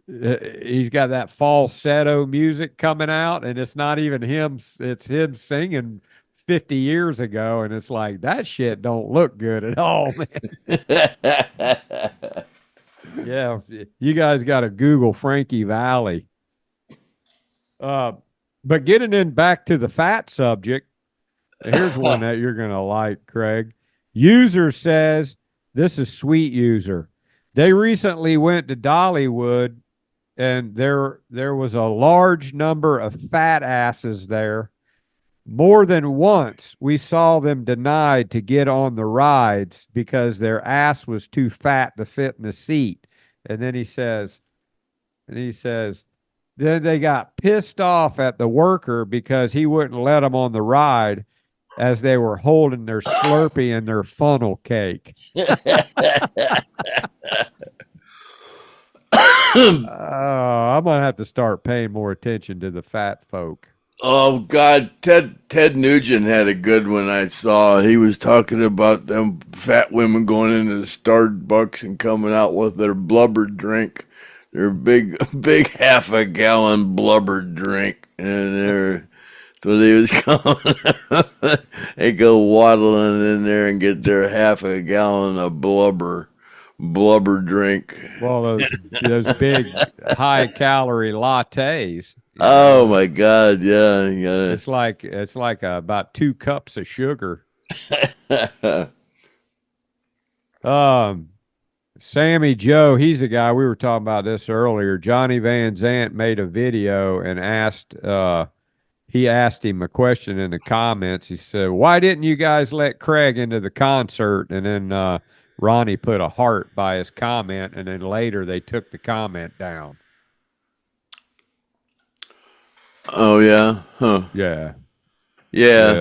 he's got that falsetto music coming out, and it's not even him, it's him singing 50 years ago, and it's like that shit don't look good at all, man. Yeah, you guys got to Google Frankie Valli. But getting in back to the fat subject, here's one that you're gonna like, Craig. User says, this is Sweet User. They recently went to Dollywood, and there was a large number of fat asses there. More than once, we saw them denied to get on the rides because their ass was too fat to fit in the seat. And then he says, then they got pissed off at the worker because he wouldn't let them on the ride as they were holding their Slurpee and their funnel cake. I'm gonna have to start paying more attention to the fat folk. Oh God, Ted Nugent had a good one I saw. He was talking about them fat women going into the Starbucks and coming out with their blubber drink, their big half a gallon blubber drink, and so they was coming. They go waddling in there and get their half a gallon of blubber drink. Well, those big high calorie lattes. Oh my God, yeah. It's like about 2 cups of sugar. Sammy Joe, he's a guy, we were talking about this earlier. Johnny Van Zant made a video and asked him a question in the comments. He said, "Why didn't you guys let Craig into the concert?" And then Ronnie put a heart by his comment, and then later they took the comment down. Oh yeah, huh? Yeah.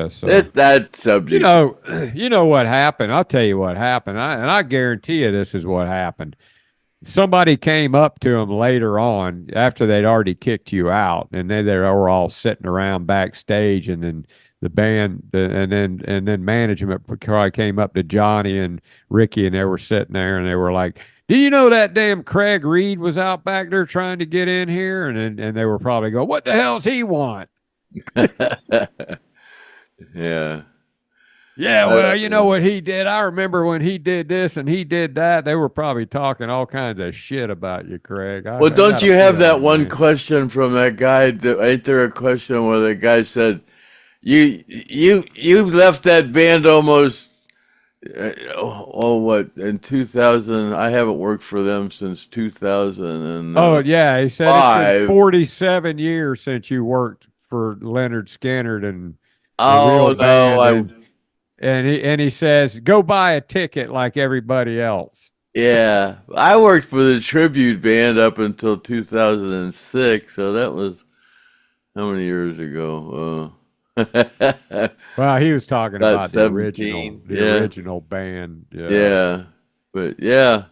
So, that subject. You know what happened. I'll tell you what happened. I guarantee you this is what happened. Somebody came up to him later on after they'd already kicked you out, and they were all sitting around backstage, and then the band, and then management probably came up to Johnny and Ricky, and they were sitting there, and they were like, "Do you know that damn Craig Reed was out back there trying to get in here?" And they were probably going, "What the hell's he want?" Yeah. Yeah, well, you know what he did? I remember when he did this and he did that. They were probably talking all kinds of shit about you, Craig. Well, don't you have that one question from that guy? Ain't there a question where the guy said, "You left that band almost what in 2000? I haven't worked for them since 2000." And oh yeah, he said it's been 47 years since you worked for Lynyrd Skynyrd and oh no, and he says, "Go buy a ticket like everybody else." Yeah, I worked for the tribute band up until 2006, so that was how many years ago? Well, he was talking about the 17, original band. Yeah, but yeah,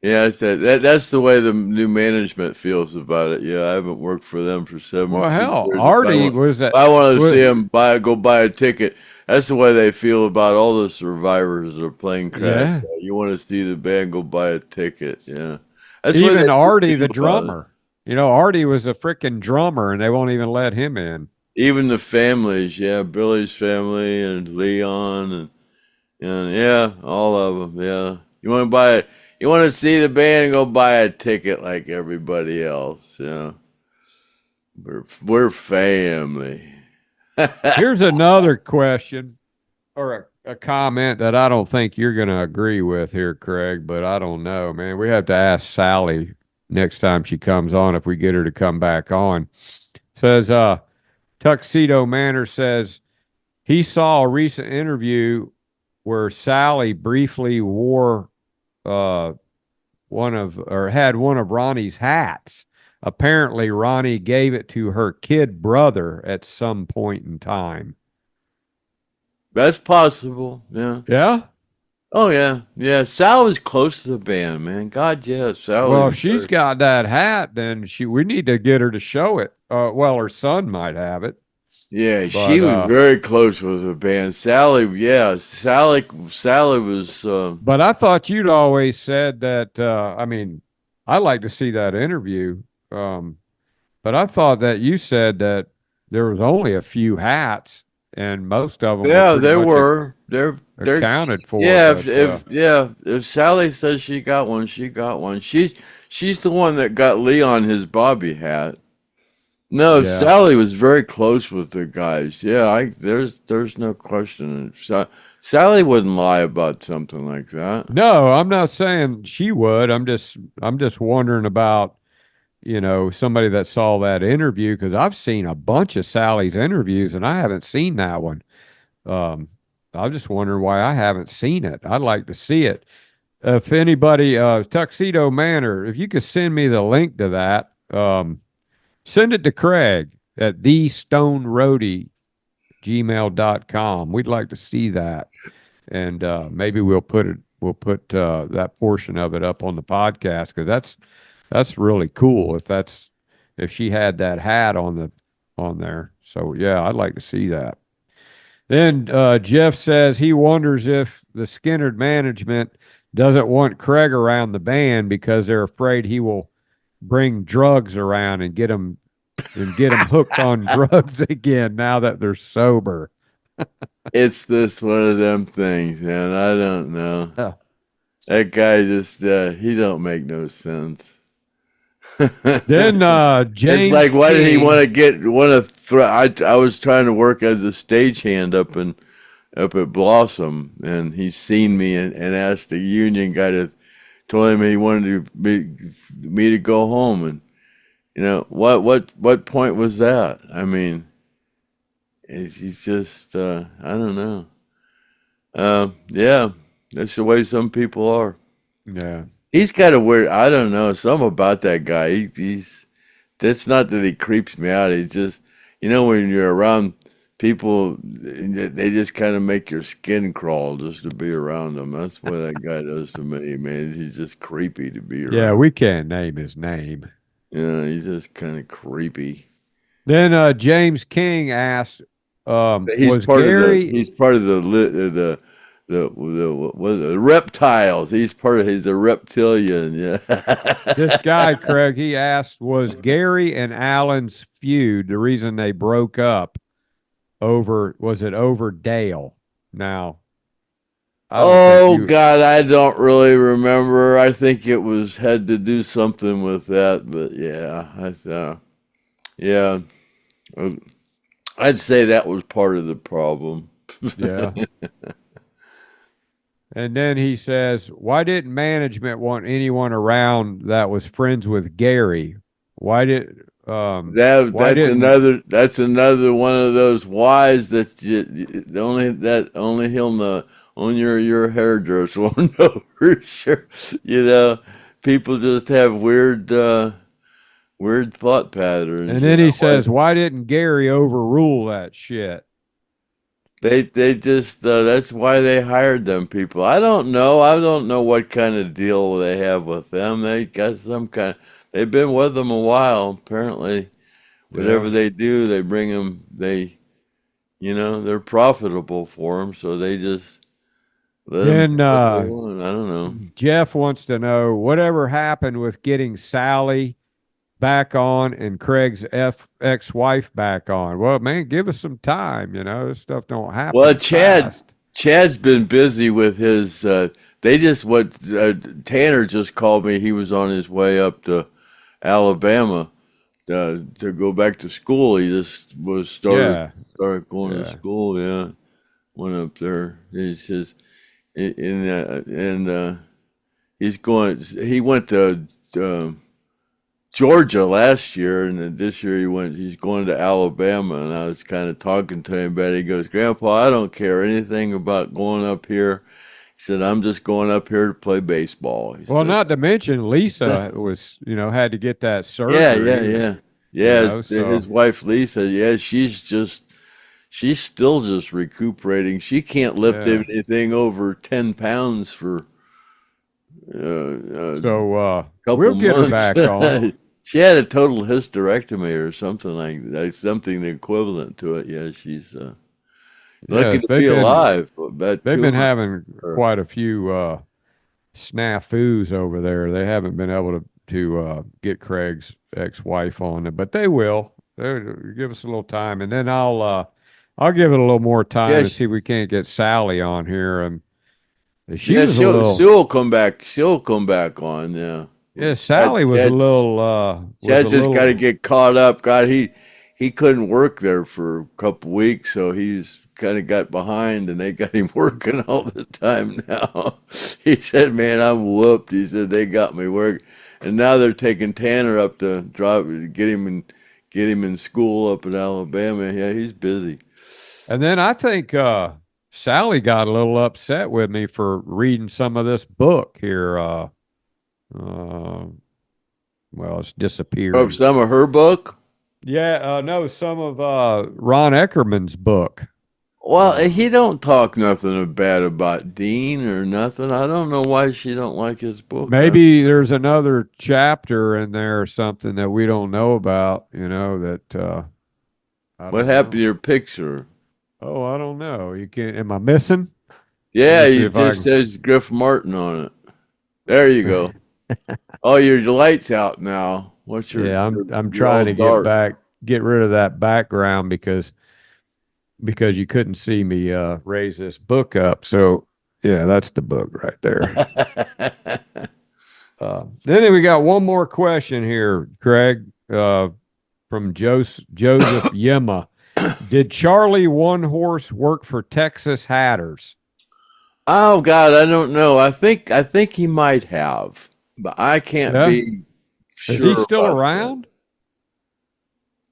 I said that's the way the new management feels about it. Yeah, I haven't worked for them for 7 years. Well, hell, Artie was that. I wanted to see them go buy a ticket. That's the way they feel about all the survivors that are playing crash. Yeah. You want to see the band, go buy a ticket. Yeah, that's even Artie, the drummer. Artie was a freaking drummer, and they won't even let him in. Even the families, yeah, Billy's family and Leon and yeah, all of them. Yeah, you want to see the band and go buy a ticket like everybody else. Yeah, we're family. Here's another question or a comment that I don't think you're going to agree with here, Craig, but I don't know, man. We have to ask Sally next time she comes on if we get her to come back on. Says, Tuxedo Manor says he saw a recent interview where Sally briefly wore had one of Ronnie's hats. Apparently, Ronnie gave it to her kid brother at some point in time. That's possible. Yeah. Yeah? Oh yeah. Yeah. Sal was close to the band, man. God, yeah. Sal. Well, if she's got that hat, then we need to get her to show it. Well, her son might have it. Yeah, But, she was very close with the band. Sally, yeah, Sally was. But I thought you'd always said that. I mean, I like to see that interview. But I thought that you said that there was only a few hats, and most of them. Yeah, there were. They're accounted for. Yeah, but, if Sally says she got one, she got one. She's the one that got Leon his Bobby hat. No, Yeah. Sally was very close with the guys. Yeah, there's no question. Sally wouldn't lie about something like that. No, I'm not saying she would. I'm just wondering about, somebody that saw that interview, because I've seen a bunch of Sally's interviews and I haven't seen that one. I'm just wondering why I haven't seen it. I'd like to see it. If anybody, Tuxedo Manor, if you could send me the link to that, send it to Craig at thestoneroadie@gmail.com. We'd like to see that. And maybe we'll put that portion of it up on the podcast, because that's really cool if she had that hat on there. So yeah, I'd like to see that. Then Jeff says he wonders if the Skynyrd management doesn't want Craig around the band because they're afraid he will bring drugs around and get them hooked on drugs again now that they're sober. It's just one of them things, man. I don't know. Yeah. That guy just he don't make no sense. Then James, it's like, why did he King- want to I was trying to work as a stagehand up at Blossom, and he's seen me and asked the union guy told him he wanted me to go home, and what point was that? I mean, he's just I don't know. Yeah, that's the way some people are. Yeah. He's got a weird, I don't know, something about that guy. That's not that he creeps me out. He's just, when you're around people, they just kind of make your skin crawl just to be around them. That's what that guy does to me, man. He's just creepy to be around. Yeah, we can't name his name. Yeah, he's just kind of creepy. Then James King asked, He's was part Gary? He's part of the reptiles. He's a reptilian. Yeah. This guy, Craig, he asked, was Gary and Alan's feud the reason they broke up was it over Dale? Now, God, I don't really remember. I think it had to do something with that, but yeah, I'd say that was part of the problem. Yeah. And then he says, why didn't management want anyone around that was friends with Gary? Why did that's another one of those whys that only he'll know. Only your hairdresser will know for sure. People just have weird thought patterns. And then he says, why didn't Gary overrule that shit? They just that's why they hired them people. I don't know what kind of deal they have with them. They got they've been with them a while, apparently. Whatever they do, they bring them, they're profitable for them, so they just then I don't know. Jeff wants to know whatever happened with getting Sally back on and Craig's ex-wife back on. Well, man, give us some time. This stuff don't happen. Well, fast. Chad's been busy with his. Tanner just called me. He was on his way up to Alabama to go back to school. He just started going to school. Yeah, went up there. He says, he's going. He went to Georgia last year, and then this year he's going to Alabama. And I was kind of talking to him about it. He goes, Grandpa, I don't care anything about going up here. He said, I'm just going up here to play baseball. Well, said, not to mention Lisa was, had to get that surgery. Yeah. His wife Lisa, she's still just recuperating. She can't lift anything over 10 pounds for so couple we'll get months. her back on. She had a total hysterectomy or something like that, something equivalent to it. Yeah, she's lucky to be alive. They've been having quite a few snafus over there. They haven't been able to get Craig's ex-wife on it, but they will. They'll give us a little time, and then I'll give it a little more time and see if we can't get Sally on here. And she'll come back. She'll come back on. Yeah. Yeah, Sally was a little. Chad just got to get caught up. God, he couldn't work there for a couple weeks, so he's kind of got behind, and they got him working all the time now. He said, "Man, I'm whooped." He said they got me work, and now they're taking Tanner up to get him in school up in Alabama. Yeah, he's busy. And then I think Sally got a little upset with me for reading some of this book here. Well, it's disappeared. Oh, some of her book? Yeah, no, some of Ron Eckerman's book. Well, he don't talk nothing bad about Dean or nothing. I don't know why she don't like his book. Maybe there's another chapter in there or something that we don't know about, that what happened to your picture? Oh, I don't know. You can't. Am I missing? Yeah, it just says Griff Martin on it. There you go. Oh, your light's out now. What's your? Yeah, I'm trying to get rid of that background because you couldn't see me raise this book up. So yeah, that's the book right there. Then we got one more question here, Craig, from Joseph Yema. Did Charlie One Horse work for Texas Hatters? Oh God, I don't know. I think he might have, but I can't be sure. Is he still around? That.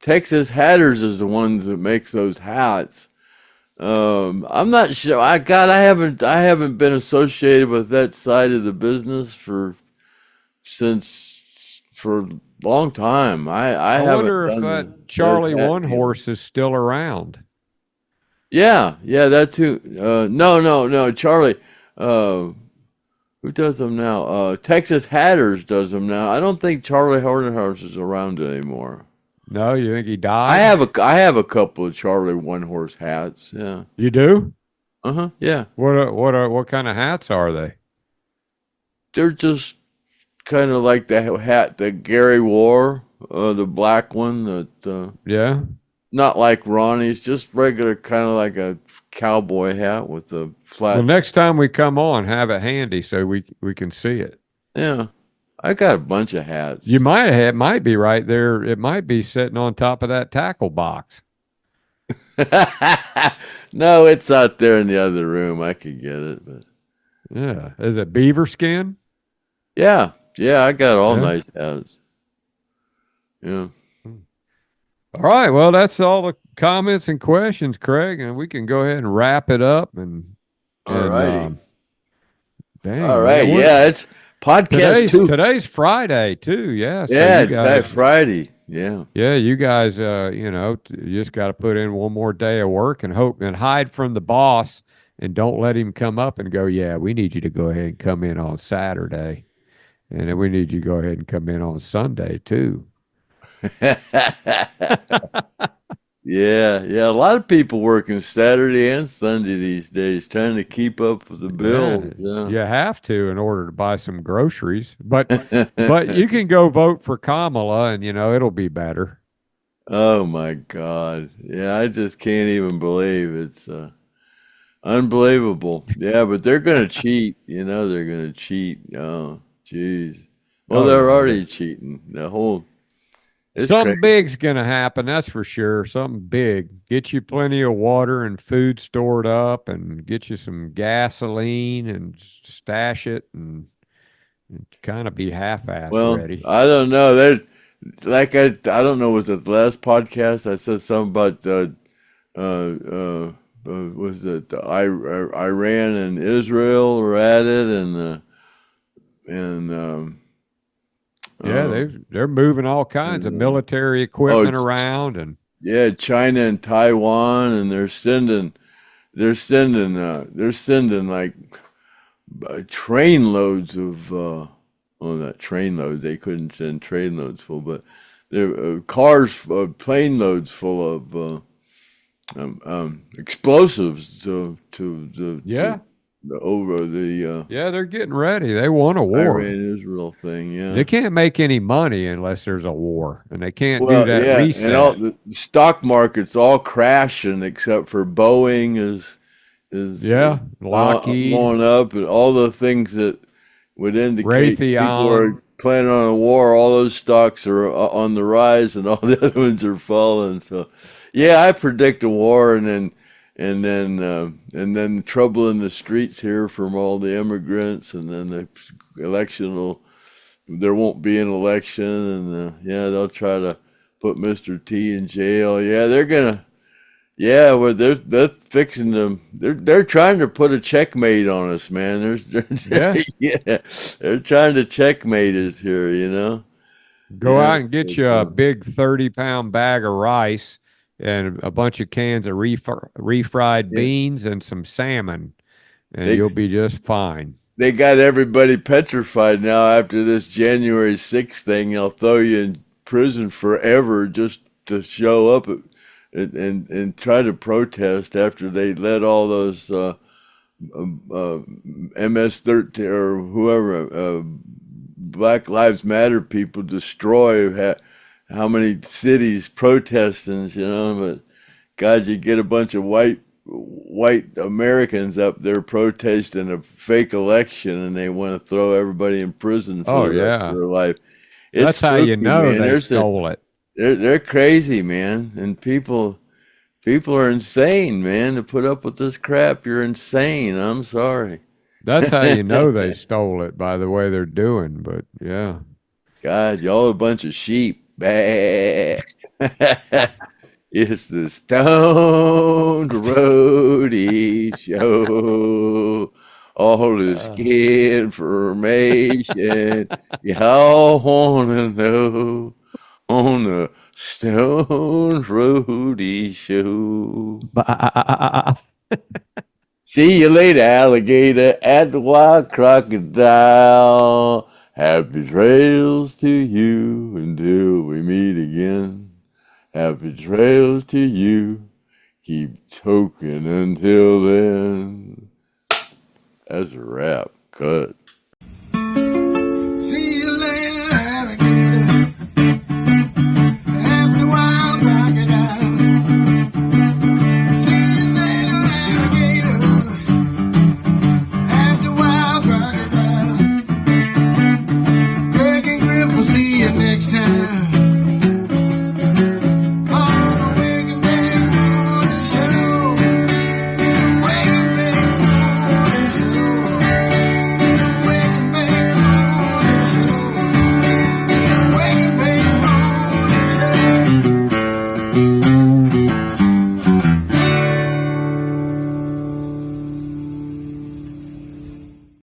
Texas Hatters is the ones that makes those hats. I'm not sure. I haven't been associated with that side of the business for a long time. I wonder if that Charlie One Horse is still around. Yeah, that's who. No, Charlie. Who does them now? Texas Hatters does them now. I don't think Charlie Horse is around anymore. No, you think he died? I have a couple of Charlie One Horse hats. Yeah. You do? Yeah. What kind of hats are they? They're just kind of like the hat that Gary wore, the black one that. Yeah. Not like Ronnie's, just regular, kind of like a cowboy hat with the flat. Well, next time we come on, have it handy so we can see it. Yeah, I got a bunch of hats. You might be right there. It might be sitting on top of that tackle box. No, it's out there in the other room. I could get it, but yeah, is it beaver skin? Yeah, I got all nice hats. Yeah. All right. Well, that's all the comments and questions, Craig, and we can go ahead and wrap it up. All right. Dang. All right. Yeah, it's podcast today's Friday too. Yeah. So today's Friday. Yeah. Yeah. You guys, you just got to put in one more day of work and hope and hide from the boss and don't let him come up and go, yeah, we need you to go ahead and come in on Saturday. And then we need you to go ahead and come in on Sunday too. Yeah, a lot of people working Saturday and Sunday these days, trying to keep up with the bill. Yeah. You have to in order to buy some groceries, but you can go vote for Kamala, and it'll be better. Oh my God! Yeah, I just can't even believe it's unbelievable. Yeah, but they're gonna cheat. They're gonna cheat. Oh, jeez. Well, they're already cheating. The whole. It's Something crazy. big's going to happen, that's for sure. Something big. Get you plenty of water and food stored up, and get you some gasoline and stash it, and kind of be half-ass Well, ready. I don't know. They're like I don't know. Was it the last podcast I said something about was it Iran and Israel were at it and Yeah, um, they're moving all kinds of and military oh equipment around, and yeah, China and Taiwan, and they're sending like train loads of well, not train loads. They couldn't send train loads full, but there cars, plane loads full of explosives yeah, the over the yeah, they're getting ready. They want a war. Iran Israel thing. They Yeah. can't make any money unless there's a war, and they can't do Well, that yeah, and all reset. the stock market's all crashing except for Boeing is Yeah, Lockheed, going up, and all the things that would indicate people Raytheon. are planning on a war. All those stocks are on the rise, and all the other ones are falling. So, yeah, I predict a war, and then trouble in the streets here from all the immigrants, and then the election will. There won't be an election, and yeah, they'll try to put Mr. T in jail. Yeah, they're gonna. Yeah, well, they're fixing them. They're trying to put a checkmate on us, man. Yeah, Yeah, they're trying to checkmate us here. go Yeah, out and get you a big 30-pound bag of rice and a bunch of cans of refried yeah. beans and some salmon, and They you'll be just fine. they got everybody petrified now after this January 6th thing. They'll throw you in prison forever just to show up and try to protest after they let all those uh, MS-13 or whoever Black Lives Matter people destroy how many cities protesting, but God, you get a bunch of white Americans up there protesting a fake election, and they want to throw everybody in prison for Oh the rest of yeah, their life. It's that's how you spooky, know man. they stole it. They're crazy, man, and people are insane, man. To put up with this crap, you're insane. I'm sorry. That's how you know they stole it, by the way they're doing. But yeah, God, y'all a bunch of sheep. Bah. It's the Stoned Roadie Show. All this uh, information y'all wanna know on the Stoned Roadie Show. bah. See you later, alligator, at the wild crocodile. Happy trails to you until we meet again. Happy trails to you. Keep toking until then. That's a wrap. Cut.